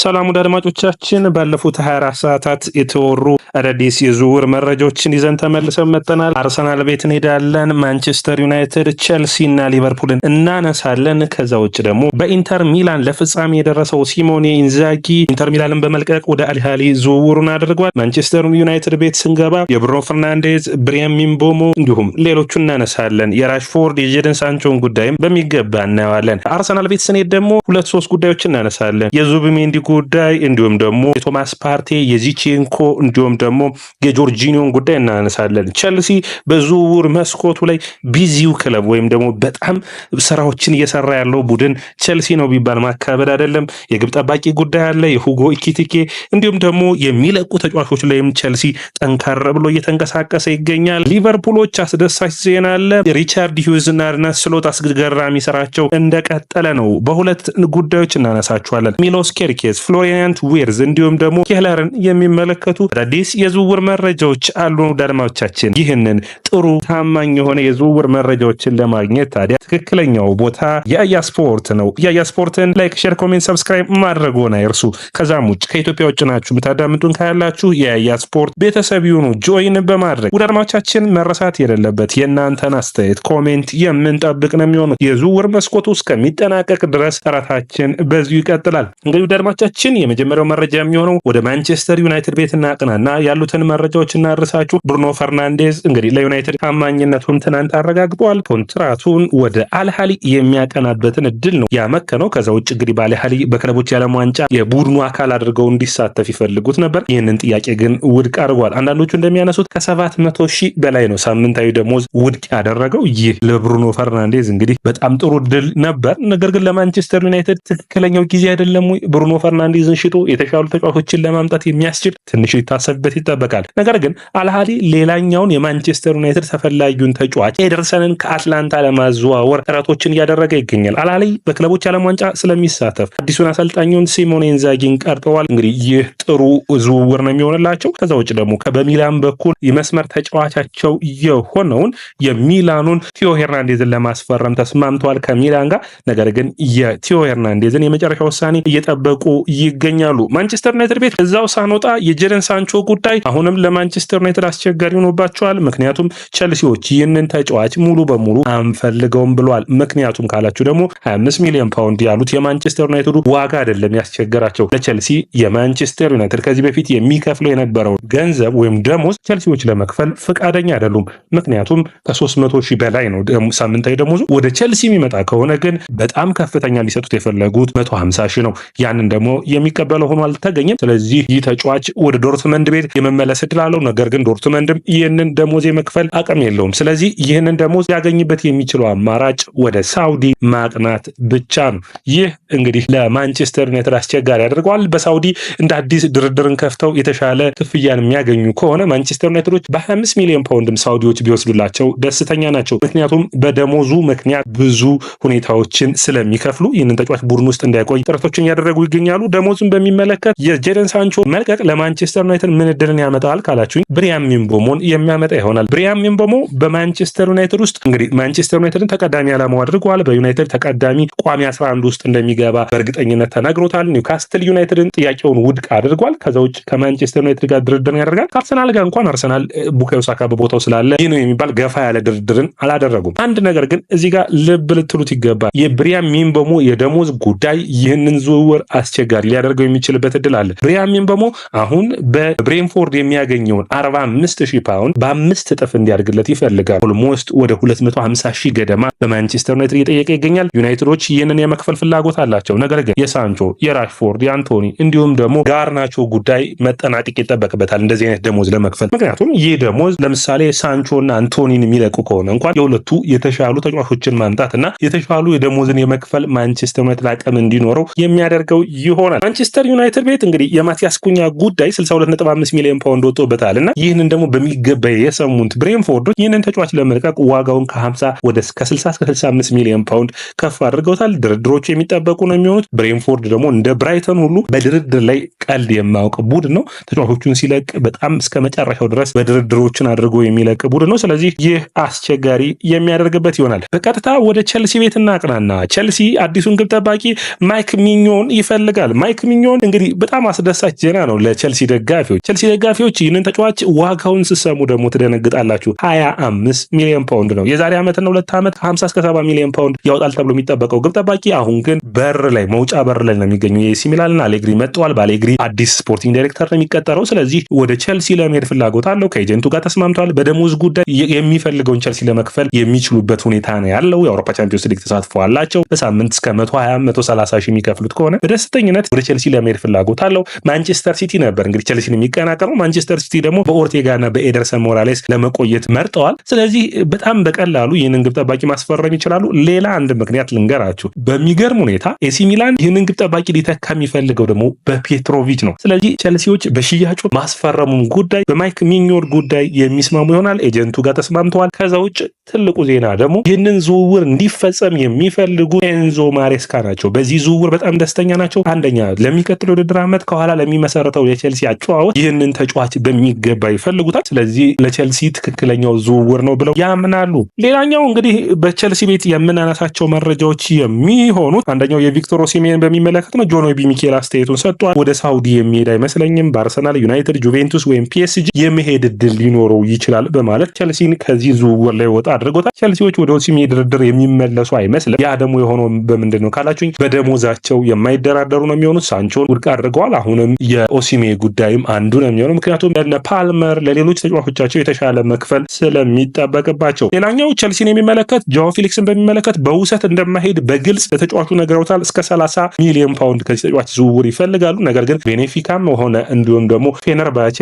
ሰላም ወደ አድማጮቻችን ባለፉት 24 ሰዓታት የተወሩ አዳዲስ የዝውውር መረጃዎችን ይዘን ተመልሰን መጥተናል። አርሰናል ቤት እንሄዳለን፣ ማንቸስተር ዩናይትድ፣ ቼልሲ እና ሊቨርፑልን እናነሳለን። ከዛ ውጭ ደግሞ በኢንተር ሚላን ለፍጻሜ የደረሰው ሲሞኔ ኢንዛጊ ኢንተር ሚላንን በመልቀቅ ወደ አልሃሊ ዝውውሩን አድርጓል። ማንቸስተር ዩናይትድ ቤት ስንገባ የብሩኖ ፈርናንዴዝ፣ ብሪያን ምቤሞ እንዲሁም ሌሎቹን እናነሳለን። የራሽፎርድ የጄደን ሳንቾን ጉዳይም በሚገባ እናየዋለን። አርሰናል ቤት ስንሄድ ደግሞ 2-3 ጉዳዮችን እናነሳለን። የዙቢሜንዲ ጉዳይ እንዲሁም ደግሞ የቶማስ ፓርቴ፣ የዚቼንኮ እንዲሁም ደግሞ የጆርጂኒዮን ጉዳይ እናነሳለን። ቼልሲ በዝውውር መስኮቱ ላይ ቢዚው ክለብ ወይም ደግሞ በጣም ስራዎችን እየሰራ ያለው ቡድን ቼልሲ ነው ቢባል ማካበድ አይደለም። የግብ ጠባቂ ጉዳይ አለ፣ የሁጎ ኢኪቲኬ እንዲሁም ደግሞ የሚለቁ ተጫዋቾች ላይም ቼልሲ ጠንካራ ብሎ እየተንቀሳቀሰ ይገኛል። ሊቨርፑሎች አስደሳች ዜና አለ። ሪቻርድ ሂውዝ እና አርነ ስሎት አስገራሚ ስራቸው እንደቀጠለ ነው። በሁለት ጉዳዮች እናነሳቸዋለን። ሚሎስ ኬርኬዝ፣ ፍሎሪያን ዊርዝ እንዲሁም ደግሞ ኬለርን የሚመለከቱ አዳዲስ የዝውውር መረጃዎች አሉ። ዳድማዎቻችን ይህንን ጥሩ ታማኝ የሆነ የዝውውር መረጃዎችን ለማግኘት ታዲያ ትክክለኛው ቦታ የአያ ስፖርት ነው። የአያ ስፖርትን ላይክ፣ ሼር፣ ኮሜንት፣ ሰብስክራይብ ማድረግዎን አይርሱ። ከዛም ውጭ ከኢትዮጵያ ውጭ ናችሁ የምታዳምጡን ካላችሁ የአያ ስፖርት ቤተሰብ ይሁኑ፣ ጆይን በማድረግ ውድ አድማጮቻችን መረሳት የሌለበት የእናንተን አስተያየት ኮሜንት የምንጠብቅ ነው የሚሆኑት። የዝውውር መስኮቱ እስከሚጠናቀቅ ድረስ ጥረታችን በዚሁ ይቀጥላል። እንግዲህ ውድ አድማጮቻችን የመጀመሪያው መረጃ የሚሆነው ወደ ማንቸስተር ዩናይትድ ቤት እናቅናና ያሉትን መረጃዎች እናርሳችሁ። ብሩኖ ፈርናንዴዝ እንግዲህ ለዩናይትድ ታማኝነቱን ትናንት አረጋግጧል። ኮንትራቱን ወደ አልሃሊ የሚያቀናበትን እድል ነው ያመከነው። ከዛ ውጭ እንግዲህ በአልሃሊ በክለቦች የዓለም ዋንጫ የቡድኑ አካል አድርገው እንዲሳተፍ ይፈልጉት ነበር። ይህንን ጥያቄ ግን ውድቅ አድርጓል። አንዳንዶቹ እንደሚያነሱት ከ700,000 በላይ ነው ሳምንታዊ ደሞዝ ውድቅ ያደረገው። ይህ ለብሩኖ ፈርናንዴዝ እንግዲህ በጣም ጥሩ እድል ነበር። ነገር ግን ለማንቸስተር ዩናይትድ ትክክለኛው ጊዜ አይደለም ወይ? ብሩኖ ፈርናንዴዝን ሽጦ የተሻሉ ተጫዋቾችን ለማምጣት የሚያስችል ትንሽ ሊታሰብበት ይጠበቃል። ነገር ግን አልሃሊ ሌላኛውን የማንቸስተር ዩናይትድ ተፈላጊውን ተጫዋች ኤደርሰንን ከአትላንታ ለማዘዋወር ጥረቶችን እያደረገ ይገኛል። አልሃሊ በክለቦች ዓለም ዋንጫ ስለሚሳተፍ አዲሱን አሰልጣኙን ሲሞኔ ኢንዛጊን ቀርጠዋል። እንግዲህ ይህ ጥሩ ዝውውር ነው የሚሆንላቸው። ከዛ ውጭ ደግሞ በሚላን በኩል የመስመር ተጫዋቻቸው የሆነውን የሚላኑን ቲዮ ሄርናንዴዝን ለማስፈረም ተስማምተዋል ከሚላን ጋር። ነገር ግን የቲዮ ሄርናንዴዝን የመጨረሻ ውሳኔ እየጠበቁ ይገኛሉ። ማንቸስተር ዩናይትድ ቤት እዛው ሳንወጣ የጄደን ሳንቾ ጉዳይ አሁንም ለማንቸስተር ዩናይትድ አስቸጋሪ ሆኖባቸዋል። ምክንያቱም ቼልሲዎች ይህንን ተጫዋች ሙሉ በሙሉ አንፈልገውም ብለዋል። ምክንያቱም ካላችሁ ደግሞ 25 ሚሊዮን ፓውንድ ያሉት የማንቸስተር ዩናይትዱ ዋጋ አይደለም ያስቸገራቸው። ለቼልሲ የማንቸስተር ዩናይትድ ከዚህ በፊት የሚከፍለው የነበረው ገንዘብ ወይም ደሞዝ ቼልሲዎች ለመክፈል ፈቃደኛ አይደሉም። ምክንያቱም ከ300,000 በላይ ነው ሳምንታዊ ደሞዙ። ወደ ቼልሲ የሚመጣ ከሆነ ግን በጣም ከፍተኛ ሊሰጡት የፈለጉት 150,000 ነው። ያንን ደግሞ የሚቀበለው ሆኖ አልተገኘም። ስለዚህ ይህ ተጫዋች ወደ ዶርትመንድ ቤት የመመለስ እድል አለው። ነገር ግን ዶርትመንድም ይህንን ደሞዝ የመክፈል አቅም የለውም። ስለዚህ ይህንን ደሞዝ ያገኝበት የሚችለው አማራጭ ወደ ሳውዲ ማቅናት ብቻ ነው። ይህ እንግዲህ ለማንቸስተር ዩናይትድ አስቸጋሪ ያደርገዋል። በሳውዲ እንደ አዲስ ድርድርን ከፍተው የተሻለ ክፍያን የሚያገኙ ከሆነ ማንቸስተር ዩናይትዶች በ25 ሚሊዮን ፓውንድም ሳውዲዎች ቢወስዱላቸው ደስተኛ ናቸው። ምክንያቱም በደሞዙ ምክንያት ብዙ ሁኔታዎችን ስለሚከፍሉ ይህንን ተጫዋች ቡድን ውስጥ እንዳይቆይ ጥረቶችን ያደረጉ ይገኛሉ። ደሞዙን በሚመለከት የጄደን ሳንቾ መልቀቅ ለማንቸስተር ዩናይትድ ምን እድልን ያመጣል ካላችሁኝ ብሪያን ምቤሞን የሚያመጣ ይሆናል። ብሪያን ምቤሞ በማንቸስተር ዩናይትድ ውስጥ እንግዲህ ማንቸስተር ዩናይትድን ተቀዳሚ ዓላማው አድርጓል። በዩናይትድ ተቀዳሚ ቋሚ 11 ውስጥ እንደሚገባ በእርግጠኝነት ተነግሮታል። ኒውካስትል ዩናይትድን ጥያቄውን ውድቅ አድርጓል። ከዛ ውጭ ከማንቸስተር ዩናይትድ ጋር ድርድርን ያደርጋል። ከአርሰናል ጋር እንኳን አርሰናል ቡካዮ ሳካ በቦታው ስላለ ይህ ነው የሚባል ገፋ ያለ ድርድርን አላደረጉም። አንድ ነገር ግን እዚህ ጋር ልብ ልትሉት ይገባል። የብሪያን ምቤሞ የደሞዝ ጉዳይ ይህንን ዝውውር አስቸጋሪ ሊያደርገው የሚችልበት እድል አለ። ብሪያን ምቤሞ አሁን በብሬንፎርድ የሚያገኘውን 45,000 ፓውንድ በ5 እጥፍ እንዲያድግለት ይፈልጋል። ኦልሞስት ወደ 250,000 ገደማ በማንቸስተር ዩናይትድ እየጠየቀ ይገኛል። ዩናይትዶች ይህንን የመክፈል ፍላጎት አላቸው። ነገር ግን የሳንቾ፣ የራሽፎርድ፣ የአንቶኒ እንዲሁም ደግሞ ጋርናቾ ጉዳይ መጠናቀቅ ይጠበቅበታል እንደዚህ አይነት ደሞዝ ለመክፈል። ምክንያቱም ይህ ደሞዝ ለምሳሌ ሳንቾ እና አንቶኒን የሚለቁ ከሆነ እንኳን የሁለቱ የተሻሉ ተጫዋቾችን ማምጣትና የተሻሉ የደሞዝን የመክፈል ማንቸስተር ዩናይትድ አቅም እንዲኖረው የሚያደርገው ይሆናል። ማንቸስተር ዩናይትድ ቤት እንግዲህ የማቲያስ ኩኛ ጉዳይ 62.5 ሚሊዮን ፓውንድ ወጥቶበታል እና ይህንን ደግሞ በሚገባ የሰሙት ብሬንፎርዶች ይህንን ተጫዋች ለመልቀቅ ዋጋውን ከ50 ወደ 60 እስከ 65 ሚሊዮን ፓውንድ ከፍ አድርገውታል። ድርድሮቹ የሚጠበቁ ነው የሚሆኑት። ብሬንፎርድ ደግሞ እንደ ብራይተን ሁሉ በድርድር ላይ ቀልድ የማያውቅ ቡድን ነው። ተጫዋቾቹን ሲለቅ በጣም እስከ መጨረሻው ድረስ በድርድሮችን አድርጎ የሚለቅ ቡድን ነው። ስለዚህ ይህ አስቸጋሪ የሚያደርግበት ይሆናል። በቀጥታ ወደ ቸልሲ ቤት እናቅናና ቸልሲ አዲሱን ግብ ጠባቂ ማይክ ሚኞን ይፈልጋል። ማይክ ሚኞን እንግዲህ በጣም አስደሳች ዜና ነው ለቸልሲ ደጋፊዎች። ቸልሲ ደጋፊዎች ይህንን ተጫዋች ዋጋውን ስሰሙ ደግሞ ትደነግጣላችሁ። 25 ሚሊዮን ፓውንድ ነው። የዛሬ ዓመትና 2 ዓመት 50 እስከ 70 ሚሊዮን ፓውንድ ያወጣል ተብሎ የሚጠበቀው ግብ ጠባቂ አሁን ግን መውጫ በር ላይ ነው የሚገኙ። የኤሲ ሚላንና አሌግሪ መጥተዋል። በአሌግሪ አዲስ ስፖርቲንግ ዳይሬክተር ነው የሚቀጠረው። ስለዚህ ወደ ቸልሲ ለመሄድ ፍላጎት አለው። ከኤጀንቱ ጋር ተስማምተዋል። በደሞዝ ጉዳይ የሚፈልገውን ቸልሲ ለመክፈል የሚችሉበት ሁኔታ ነው ያለው። የአውሮፓ ቻምፒዮንስ ሊግ ተሳትፎ አላቸው። በሳምንት እስከ 120-130 ሺህ የሚከፍሉት ከሆነ በደስተኝነት ወደ ቸልሲ ለመሄድ ፍላጎት አለው። ማንቸስተር ሲቲ ነበር እንግዲህ ቸልሲን የሚቀናቀነው። ማንቸስተር ሲቲ ደግሞ በኦርቴጋና በኤደርሰን ሞራሌስ ለመቆየት መርጠዋል። ስለዚህ በጣም በቀላሉ ይህንን ግብ ጠባቂ ማስፈረም ይችላሉ። ሌላ አንድ ምክንያት ልንገራችሁ። በሚገርም ሁኔታ ኤሲ ሚላን ይህንን ግብ ጠባቂ ሊተካ የሚፈልገው ደግሞ በፔትሮቪች ነው። ስለዚህ ቸልሲዎች በሽያጩ ማስፈረሙን ጉዳይ በማይክ ሚኞር ጉዳይ የሚስማሙ ይሆናል። ኤጀንቱ ጋር ተስማምተዋል። ከዛ ውጭ ትልቁ ዜና ደግሞ ይህንን ዝውውር እንዲፈጸም የሚፈልጉ ኤንዞ ማሬስካ ናቸው። በዚህ ዝውውር በጣም ደስተኛ ናቸው። አንደኛ ለሚቀጥለው ውድድር ዓመት ከኋላ ለሚመሰረተው የቸልሲ አጨዋወት ይህንን ተጫዋች በሚገባ ይፈልጉታል። ስለዚህ ለቸልሲ ትክክለኛው ዝውውር ነው ብለው ያምናሉ። ሌላኛው እንግዲህ በቸልሲ ቤት የምናነሳቸው መረጃዎች የሚሆኑት አንደኛው የቪክቶር ኦሲሜን በሚመለከት ነው። ጆን ኦቢ ሚኬል አስተያየቱን ሰጥቷል። ወደ ሳውዲ የሚሄድ አይመስለኝም። በአርሰናል፣ ዩናይትድ፣ ጁቬንቱስ ወይም ፒኤስጂ የመሄድ እድል ሊኖረው ይችላል በማለት ቸልሲን ከዚህ ዝውውር ላይ ወጣ አድርጎታል። ቸልሲዎች ወደ ኦሲሜን ድርድር የሚመለሱ አይመስልም። ያ ደግሞ የሆነው በምንድን ነው ካላችሁኝ በደሞዛቸው የማይደራደሩ ነው የሚሆኑት። ሳንቾን ውድቅ አድርገዋል። አሁንም የኦሲሜን ጉዳይም አንዱ ነው የሚሆነው። ምክንያቱም ለነ ፓልመር ለሌሎች ተጫዋቾቻቸው የተሻለ መክፈል ስለሚጠበቅባቸው። ሌላኛው ቸልሲን የሚመለከት ጆዋ ፌሊክስን በሚመለከት በውሰት እንደማይሄድ በግልጽ ለተጫዋቹ ነግረውታል። እስከ 30 ሚሊዮን ፓውንድ ከዚህ ተጫዋች ዝውውር ይፈልጋሉ። ነገር ግን ቤኔፊካም ሆነ እንዲሁም ደግሞ ፌነርባቼ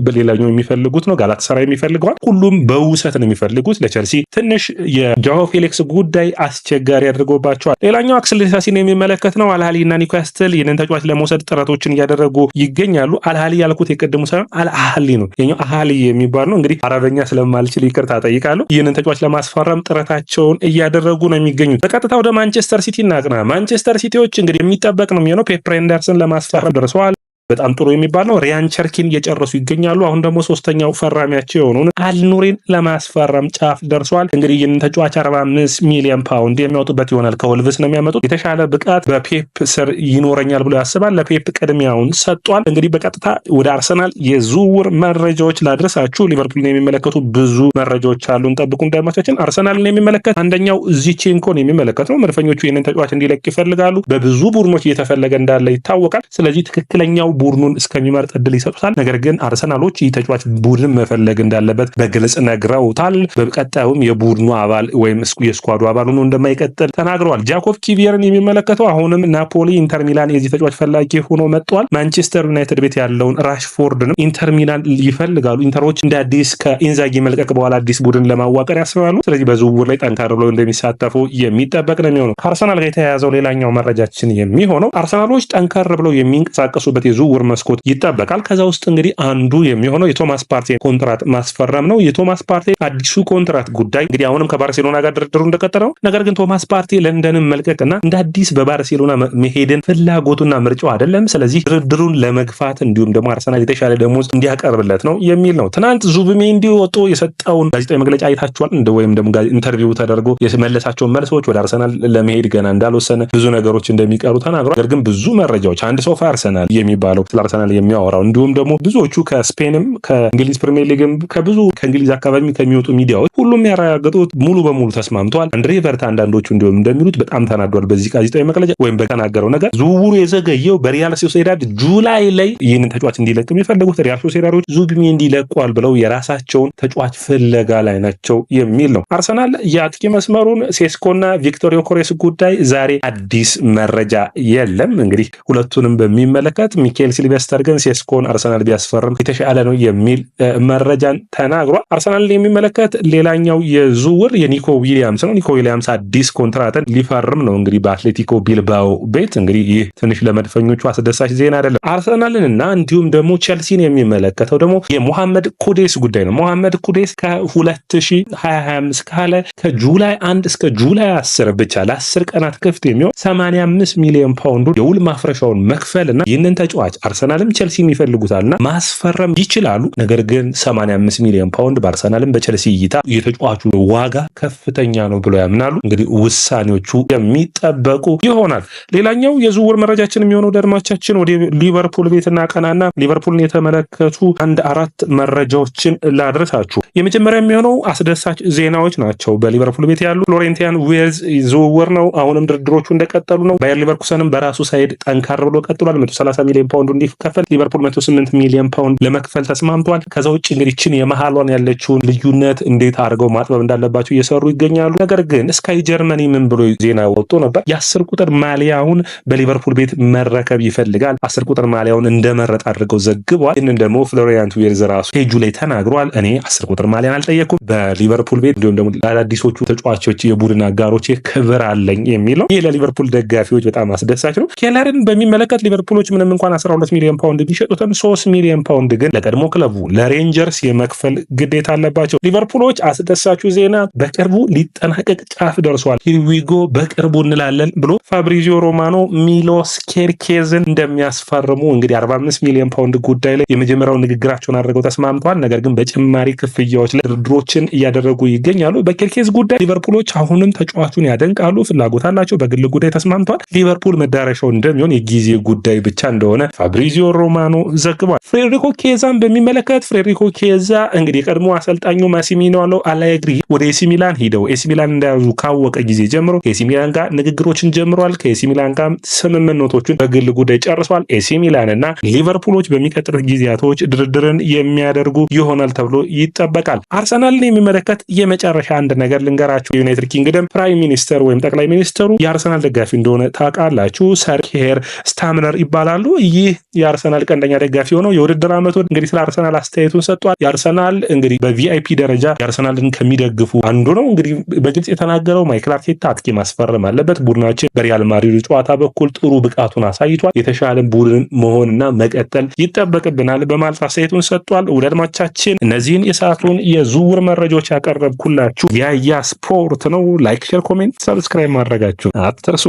በሌላኛው የሚፈልጉት ነው። ጋላታሳራይ የሚፈልገዋል። ሁሉም በውሰት ነው የሚፈልጉት። ለቸልሲ ትንሽ የጆዋ ፌሊክስ ጉዳይ አስቸጋሪ አድርጎባቸዋል። ሌላኛው አክሰል ዲሳሲን የሚመለከት ነው። አልሃሊ እና ኒውካስትል ይህንን ተጫዋች ለመውሰድ ጥረቶችን እያደረጉ ይገኛሉ። አልሃሊ ያልኩት የቀደሙ ሳይሆን አልአህሊ ነው። የኛው አህሊ የሚባል ነው። እንግዲህ አረበኛ ስለማልችል ይቅርታ ጠይቃለሁ። ይህንን ተጫዋች ለማስፈረም ጥረታቸውን እያደረጉ ነው የሚገኙት። በቀጥታ ወደ ማንቸስተር ሲቲ እናቅና። ማንቸስተር ሲቲዎች እንግዲህ የሚጠበቅ ነው የሚሆነው ፔፕ ሬንደርስን ለማስፈረም ደርሰዋል። በጣም ጥሩ የሚባል ነው። ሪያን ቸርኪን እየጨረሱ ይገኛሉ። አሁን ደግሞ ሶስተኛው ፈራሚያቸው የሆነውን አልኑሪን ለማስፈረም ጫፍ ደርሷል። እንግዲህ ይህንን ተጫዋች 45 ሚሊዮን ፓውንድ የሚያወጡበት ይሆናል። ከወልቭስ ነው የሚያመጡት። የተሻለ ብቃት በፔፕ ስር ይኖረኛል ብሎ ያስባል። ለፔፕ ቅድሚያውን ሰጥቷል። እንግዲህ በቀጥታ ወደ አርሰናል የዝውውር መረጃዎች ላድረሳችሁ። ሊቨርፑልን የሚመለከቱ ብዙ መረጃዎች አሉ። እንጠብቁ እንዳይመቻችን። አርሰናልን የሚመለከት አንደኛው ዚቼንኮን የሚመለከት ነው። መድፈኞቹ ይህንን ተጫዋች እንዲለቅ ይፈልጋሉ። በብዙ ቡድኖች እየተፈለገ እንዳለ ይታወቃል። ስለዚህ ትክክለኛው ቡድኑን እስከሚመርጥ እድል ይሰጡታል። ነገር ግን አርሰናሎች ይህ ተጫዋች ቡድን መፈለግ እንዳለበት በግልጽ ነግረውታል። በቀጣዩም የቡድኑ አባል ወይም የስኳዱ አባል ሆኖ እንደማይቀጥል ተናግረዋል። ጃኮብ ኪቪየርን የሚመለከተው አሁንም ናፖሊ፣ ኢንተር ሚላን የዚህ ተጫዋች ፈላጊ ሆኖ መጥቷል። ማንቸስተር ዩናይትድ ቤት ያለውን ራሽፎርድንም ኢንተር ሚላን ይፈልጋሉ። ኢንተሮች እንደ አዲስ ከኢንዛጊ መልቀቅ በኋላ አዲስ ቡድን ለማዋቀር ያስባሉ። ስለዚህ በዝውውር ላይ ጠንካራ ብለው እንደሚሳተፉ የሚጠበቅ ነው የሚሆነው። ከአርሰናል ጋር የተያያዘው ሌላኛው መረጃችን የሚሆነው አርሰናሎች ጠንካር ብለው የሚንቀሳቀሱበት የዝውውር መስኮት ይጠበቃል። ከዛ ውስጥ እንግዲህ አንዱ የሚሆነው የቶማስ ፓርቴ ኮንትራት ማስፈረም ነው። የቶማስ ፓርቴ አዲሱ ኮንትራት ጉዳይ እንግዲህ አሁንም ከባርሴሎና ጋር ድርድሩ እንደቀጠለ ነው። ነገር ግን ቶማስ ፓርቴ ለንደንን መልቀቅና እንደ አዲስ በባርሴሎና መሄድን ፍላጎቱና ምርጫው አይደለም። ስለዚህ ድርድሩን ለመግፋት እንዲሁም ደግሞ አርሰናል የተሻለ ደሞዝ እንዲያቀርብለት ነው የሚል ነው። ትናንት ዙቢሜንዲ ወጥቶ የሰጠውን ጋዜጣዊ መግለጫ አይታችኋል። ወይም ደግሞ ኢንተርቪው ተደርጎ የመለሳቸውን መልሶች ወደ አርሰናል ለመሄድ ገና እንዳልወሰነ ብዙ ነገሮች እንደሚቀሩ ተናግሯል። ነገር ግን ብዙ መረጃዎች አንድ ሰው አርሰናል የሚባለው ስለ አርሰናል የሚያወራው እንዲሁም ደግሞ ብዙዎቹ ከስፔንም ከእንግሊዝ ፕሪሚየር ሊግም ከብዙ ከእንግሊዝ አካባቢ ከሚወጡ ሚዲያዎች ሁሉም ያረጋገጡት ሙሉ በሙሉ ተስማምተዋል። አንድሬ ቨርታ አንዳንዶቹ እንዲሁም እንደሚሉት በጣም ተናዷል በዚህ ጋዜጣዊ መግለጫ ወይም በተናገረው ነገር። ዝውውሩ የዘገየው በሪያል ሶሴዳድ ጁላይ ላይ ይህንን ተጫዋች እንዲለቅ የሚፈልጉት ሪያል ሶሴዳዶች ዙቢሜንዲ እንዲለቋል ብለው የራሳቸውን ተጫዋች ፍለጋ ላይ ናቸው የሚል ነው። አርሰናል የአጥቂ መስመሩን ሴስኮና ቪክቶር ዮኬሬስ ጉዳይ ዛሬ አዲስ መረጃ የለም። እንግዲህ ሁለቱንም በሚመለከት ሚኬል ሲልቨስተር ግን ሴስኮን አርሰናል ቢያስፈርም የተሻለ ነው የሚል መረጃን ተናግሯል። አርሰናልን የሚመለከት ሌላኛው የዝውውር የኒኮ ዊሊያምስ ነው። ኒኮ ዊሊያምስ አዲስ ኮንትራትን ሊፈርም ነው እንግዲህ በአትሌቲኮ ቢልባኦ ቤት። እንግዲህ ይህ ትንሽ ለመድፈኞቹ አስደሳች ዜና አይደለም። አርሰናልንና እንዲሁም ደግሞ ቸልሲን የሚመለከተው ደግሞ የሞሐመድ ኩዴስ ጉዳይ ነው። ሞሐመድ ኩዴስ ከ2025 ካለ ከጁላይ 1 እስከ ጁላይ 10 ብቻ ለ10 ቀናት ክፍት የሚሆን 85 ሚሊዮን ፓውንድ የውል ማፍረሻውን መክፈልና ይህንን ተጫዋች ተጫዋች አርሰናልም ቼልሲም ይፈልጉታልና ማስፈረም ይችላሉ። ነገር ግን 85 ሚሊዮን ፓውንድ በአርሰናልም በቼልሲ እይታ የተጫዋቹ ዋጋ ከፍተኛ ነው ብሎ ያምናሉ። እንግዲህ ውሳኔዎቹ የሚጠበቁ ይሆናል። ሌላኛው የዝውውር መረጃችን የሚሆነው ደድማቻችን ወደ ሊቨርፑል ቤት እናቀናና ሊቨርፑልን የተመለከቱ አንድ 4 መረጃዎችን ላድረሳችሁ። የመጀመሪያ የሚሆነው አስደሳች ዜናዎች ናቸው። በሊቨርፑል ቤት ያሉ ፍሎሬንቲያን ዊርዝ ዝውውር ነው። አሁንም ድርድሮቹ እንደቀጠሉ ነው። ባየር ሊቨርኩሰንም በራሱ ሳይድ ጠንካር ብሎ ቀጥሏል። 130 ሚሊዮን ፓውንድ እንዲከፈል ሊቨርፑል 108 ሚሊዮን ፓውንድ ለመክፈል ተስማምቷል። ከዛ ውጭ እንግዲህ ችን የመሃሏን ያለችውን ልዩነት እንዴት አድርገው ማጥበብ እንዳለባቸው እየሰሩ ይገኛሉ። ነገር ግን ስካይ ጀርመኒ ምን ብሎ ዜና ወጥቶ ነበር? የ10 ቁጥር ማሊያውን በሊቨርፑል ቤት መረከብ ይፈልጋል። 10 ቁጥር ማሊያውን እንደመረጥ አድርገው ዘግቧል። ይህንን ደግሞ ፍሎሪያን ዊርዝ ራሱ ፔጁ ላይ ተናግሯል። እኔ 10 ቁጥር ማሊያን አልጠየኩም፣ በሊቨርፑል ቤት እንዲሁም ደግሞ ለአዳዲሶቹ ተጫዋቾች የቡድን አጋሮች ክብር አለኝ የሚል ነው። ይህ ለሊቨርፑል ደጋፊዎች በጣም አስደሳች ነው። ኬለርን በሚመለከት ሊቨርፑሎች ምንም እንኳን 12 ሚሊዮን ፓውንድ ቢሸጡትም 3 ሚሊዮን ፓውንድ ግን ለቀድሞ ክለቡ ለሬንጀርስ የመክፈል ግዴታ አለባቸው። ሊቨርፑሎች አስደሳቹ ዜና በቅርቡ ሊጠናቀቅ ጫፍ ደርሷል። ሂርዊጎ በቅርቡ እንላለን ብሎ ፋብሪዚዮ ሮማኖ ሚሎስ ኬርኬዝን እንደሚያስፈርሙ እንግዲህ 45 ሚሊዮን ፓውንድ ጉዳይ ላይ የመጀመሪያው ንግግራቸውን አድርገው ተስማምተዋል። ነገር ግን በጭማሪ ክፍያዎች ላይ ድርድሮችን እያደረጉ ይገኛሉ። በኬርኬዝ ጉዳይ ሊቨርፑሎች አሁንም ተጫዋቹን ያደንቃሉ፣ ፍላጎት አላቸው። በግል ጉዳይ ተስማምተዋል። ሊቨርፑል መዳረሻው እንደሚሆን የጊዜ ጉዳይ ብቻ እንደሆነ ፋብሪዚዮ ሮማኖ ዘግቧል። ፍሬድሪኮ ኬዛን በሚመለከት ፍሬድሪኮ ኬዛ እንግዲህ የቀድሞ አሰልጣኙ ማሲሚሊያኖ አሌግሪ ወደ ኤሲ ሚላን ሄደው ኤሲ ሚላን እንደያዙ ካወቀ ጊዜ ጀምሮ ኤሲ ሚላን ጋር ንግግሮችን ጀምሯል። ከኤሲ ሚላን ጋር ስምምነቶችን በግል ጉዳይ ጨርሷል። ኤሲ ሚላን እና ሊቨርፑሎች በሚቀጥሉት ጊዜያቶች ድርድርን የሚያደርጉ ይሆናል ተብሎ ይጠበቃል። አርሰናልን የሚመለከት የመጨረሻ አንድ ነገር ልንገራችሁ። የዩናይትድ ኪንግደም ፕራይም ሚኒስተር ወይም ጠቅላይ ሚኒስተሩ የአርሰናል ደጋፊ እንደሆነ ታውቃላችሁ። ሰር ኬር ስታምነር ይባላሉ። ይህ የአርሰናል ቀንደኛ ደጋፊ ሆነው የውድድር ዓመቱ እንግዲህ ስለ አርሰናል አስተያየቱን ሰጥቷል። የአርሰናል እንግዲህ በቪአይፒ ደረጃ የአርሰናልን ከሚደግፉ አንዱ ነው። እንግዲህ በግልጽ የተናገረው ማይክል አርቴታ አጥቂ ማስፈረም አለበት፣ ቡድናችን በሪያል ማድሪድ ጨዋታ በኩል ጥሩ ብቃቱን አሳይቷል፣ የተሻለ ቡድን መሆንና መቀጠል ይጠበቅብናል በማለት አስተያየቱን ሰጥቷል። ውድ አድማጮቻችን እነዚህን የሰዓቱን የዝውውር መረጃዎች ያቀረብኩላችሁ ያያ ስፖርት ነው። ላይክ፣ ሼር፣ ኮሜንት፣ ሰብስክራይብ ማድረጋችሁ አትርሱ።